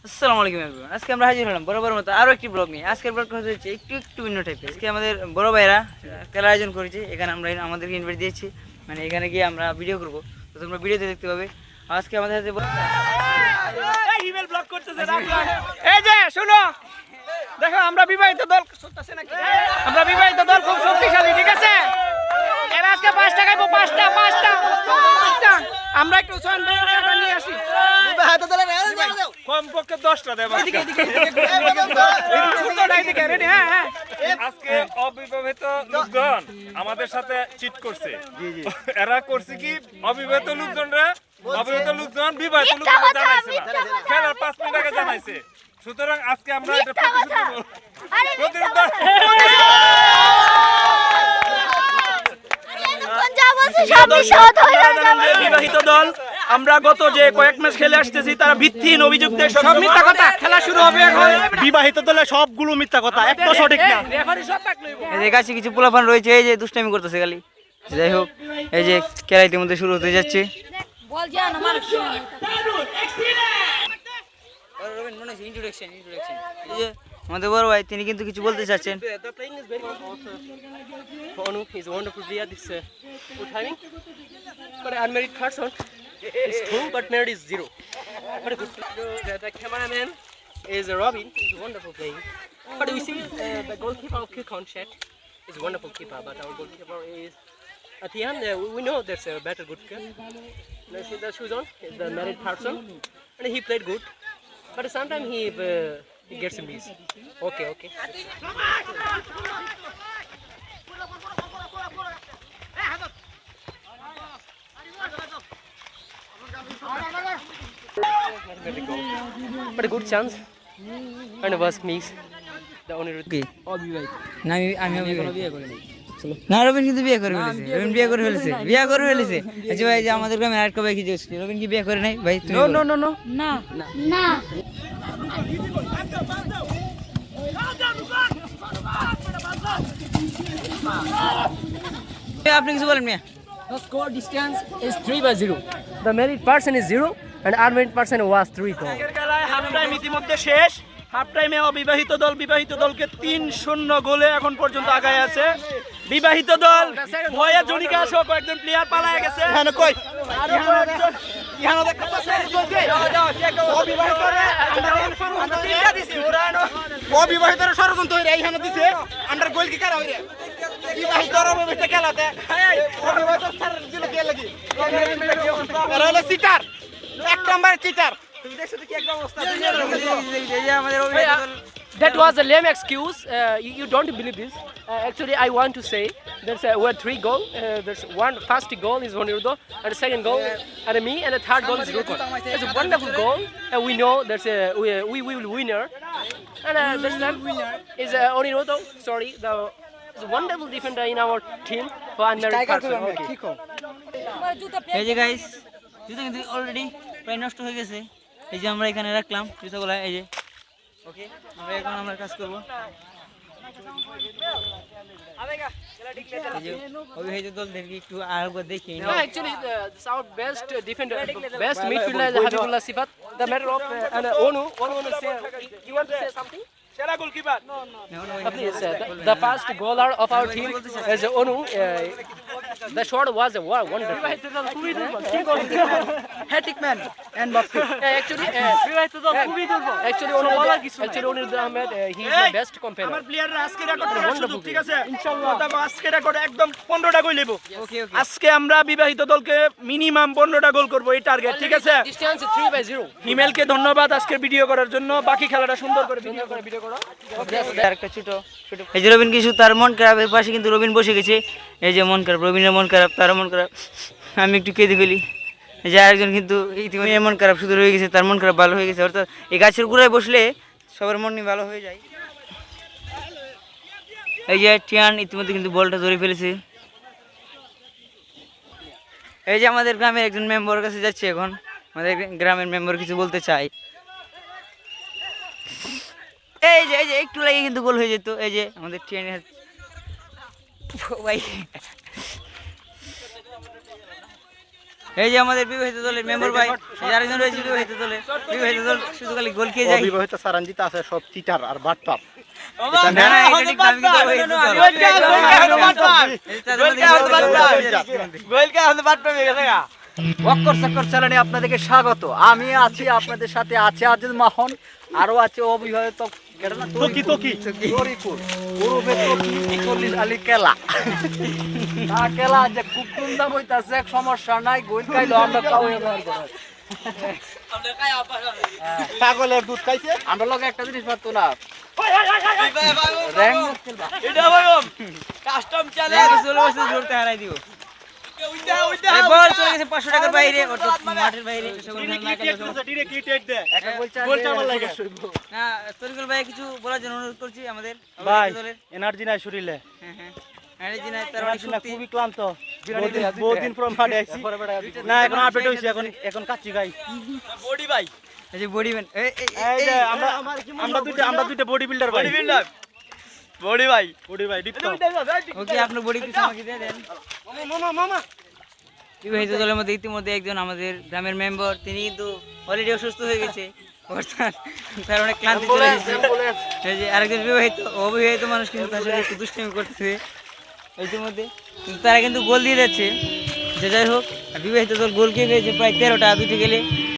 আসসালামু আলাইকুম এভরিওয়ান। আজকে আমরা হাজির হলাম বরাবর মতো আরও একটি ব্লগ নিয়ে। আজকের ব্লগটা হচ্ছে একটু ভিন্ন টাইপের। আজকে আমাদের বড় ভাইরা খেলার আয়োজন করেছে, এখানে আমরা আমাদেরকে ইনভাইট দিয়েছি, মানে এখানে গিয়ে আমরা ভিডিও করব। তো তোমরা ভিডিওতে দেখতে পাবে। আজকে আমাদের হাতে হিমেল ব্লগ করতেছে রাখলাম। এই যে শুনো, দেখো আমরা বিবাহিত দল চলতেছে নাকি? আমরা বিবাহিত দল খুব শক্তিশালী, ঠিক আছে? এরা আজকে 5 টাকা খাইবো, 5টা আমরা একটু সন বেড়া নিয়ে আসি। বিবাহিত দলের কমপক্ষে 10টা দেব। রেডি? হ্যাঁ। আজকে অবিবাহিত লোকজন আমাদের সাথে চিট করছে। এরা করছে কি, অবিবাহিত লোকজনরা বিবাহিত লোকজন জানাইছে না, খেলার 5 মিনিট আগে জানাইছে। সুতরাং আজকে আমরা এটা বিবাহিত দল আমরা গত যে কয়েক ম্যাচ খেলে আসতেছি তারা ভিত্তিহীন অভিযোগ দিয়ে সব মিথ্যা কথা। খেলা শুরু হবে এখন। বিবাহিত দলে সবগুলো মিথ্যা কথা, একটা সঠিক না। রেফারি সব পাকলো। এই কাছে কিছু পোলাপান রয়েছে, এই যে দুষ্টামি করতেছে খালি। যাই হোক, এই যে খেলা ইতিমধ্যে শুরু হতে যাচ্ছে। আমাদের বড় ভাই তিনি কিন্তু কিছু বলতে চাচ্ছেন। The playing is very good. Onu is a wonderful player. This good timing. But unmarried person is 2, but married is 0. But good. The cameraman is Robin. Is wonderful playing. But we see the goalkeeper of Kikon Shet is a wonderful keeper. But our goalkeeper is at the end. We know there's a better good keeper. Now see the shoes on is the married person, and he played good. But sometimes he gets a miss. Okay. But a good chance. And was miss. The only না আমি বিয়ে করি না। রবিন কিন্তু বিয়ে করে ফেলেছে। রবিন বিয়ে করে ফেলেছে। আচ্ছা ভাই, যে আমাদের গ্রামে আরেকটা ভাই কি জিজ্ঞেস করি, রবিন কি বিয়ে করে নাই ভাই? নো না। আপনি কিছু বলেন মিয়া? The score distance is 3-0. The married person is 0 and unmarried person was 3 goal. আগের খেলায় হাফ টাইম ইতিমধ্যে শেষ। হাফ টাইমে অবিবাহিত দলকে 3-0 গোলে এখন পর্যন্ত আগায় আছে। বিবাহিত দল ভয়ে জনিকা সহ কয়েকজন প্লেয়ার পালায় গেছে। হ্যাঁ কই আরো কয়েকজন ইহানো দেখতেছে অবিবাহিতরা ষড়যন্ত্র হইরে এইখানে দিছে। আন্ডার গোল কি কারা হইরে বিবাহিতর অবিবাহিত খেলাতে অবিবাহিত ছাড় দিল কে লাগি এরা হলো চিটার, এক নাম্বার চিটার। তুমি দেখছো কি একটা অবস্থা। এই যে আমাদের অভিনেতা দল That was a lame excuse. You don't believe this. Actually, I want to say there's we had 3 goals. There's one first goal is Onirudho, and the second goal and me, and the third goal is Rukon. It's a wonderful goal, and we know there's we will winner. And this time is Onirudho. Sorry, the is a wonderful defender in our team for unmarried person. Okay. এই যে guys, জুতো কিন্তু already প্রায় নষ্ট হয়ে গেছে। এই যে আমরা এখানে রাখলাম জুতোগুলো, এই যে ওকে, আমরা কাজ করবো। অবিবাহিত দলদেরকে একটু আরেকবার দেখি। No, actually, it's our best defender, best midfielder is Habibullah Sifat. The matter of Onu will say, you want to say something? সেরা goalkeeper. Please, the first goaler of our team is Onu. The shot was wonderful. Hat trick man and Bappi. Actually, Onu Ahmed, he is my best companion. আমার প্লেয়াররা আজকে record করার সুযোগ, ঠিক আছে? ইনশাআল্লাহ আজকে রেকর্ড একদম 15টা গোল নেব। ওকে। আজকে আমরা বিবাহিত দলকে মিনিমাম 15টা গোল করব, এই টার্গেট, ঠিক আছে? Distance 3-0. হিমেলকে ধন্যবাদ আজকের ভিডিও করার জন্য। বাকি খেলাটা সুন্দর করে ভিডিও করো। আরেকটা ছোট এই যে রবিন কিছু তার মন খারাপের পাশে কিন্তু রবিন বসে গেছে। এই যে মন খারাপ, রবিনের মন খারাপ, তার মন খারাপ, আমি একটু কেঁদে ফেলি। এই যে আরেকজন কিন্তু ইতিমধ্যে মন খারাপ শুধু রয়ে গেছে, তার মন খারাপ ভালো হয়ে গেছে। অর্থাৎ এই গাছের গোড়ায় বসলে সবার মনই ভালো হয়ে যায়। এই যে টিয়ান ইতিমধ্যে কিন্তু বলটা ধরে ফেলেছে। এই যে আমাদের গ্রামের একজন মেম্বারের কাছে যাচ্ছে এখন, আমাদের গ্রামের মেম্বার কিছু বলতে চাই। এই যে একটু লাগে কিন্তু গোল হয়ে যেত। এই যে আমাদের টিয়ানের ভাই এই যে আমাদের বিবাহিত দলের মেম্বার ভাই, যারা জন রয়েছে বিবাহিত দল শুধু খালি গোল খেয়ে যায়। অবিবাহিত সারাঞ্জিত আছে সব চিটার আর বাটপার। না, না, এটা ঠিক না, আমি কিন্তু বিবাহিত দল। বক্কর চক্কর চ্যানেলে আপনাদেরকে স্বাগত। আমি আছি আপনাদের সাথে, আছে আজিজ মাহন, আরো আছে অবিবাহিত আলী কেলা। না কেলা যে খুব ধুমধাম হইতাছে, সমস্যা নাই, গোল খাইলো আমরা ছাগলের দুধ খাইছে, আমরা লোক একটা জিনিস পারতো না, জোরতে হারাই দিব। এই বল চলে গেছে 500 টাকার বাইরে, অর্থাৎ মাঠের বাইরে। না, তরিকুল ভাই কিছু বলার জন্য অনুরোধ করছি আমাদের বিবাহিত দলের। এনার্জি নাই শরীরে, হ্যাঁ, হ্যাঁ, এনার্জি নাই, তার অনেক শক্তি। খুবই ক্লান্ত, বহুদিন পর মাঠে আইছি না, এখন আপডেট হইছে, এখন কাচ্চি গাই এই যে বডি ম্যান, এই যে আমরা দুইটা বডি বিল্ডার ভাই, বডি ভাই দীপ্ত। ওকে আপনার বডি কিছু আমাকে দিয়ে দেন। বিবাহিত দলের মধ্যে ইতিমধ্যে একজন আমাদের গ্রামের মেম্বার, তিনি কিন্তু অলরেডি অসুস্থ হয়ে গেছে, অর্থাৎ তার অনেক ক্লান্তি চলে গেছে। এই যে আরেকজন অবিবাহিত মানুষ কিন্তু তার সাথে একটু দুষ্টামি করতেছে ইতিমধ্যে, কিন্তু তারা কিন্তু গোল দিয়ে যাচ্ছে। যে যাই হোক, বিবাহিত দল গোল খেয়ে গেছে প্রায় 13টা, দুইটা গেলে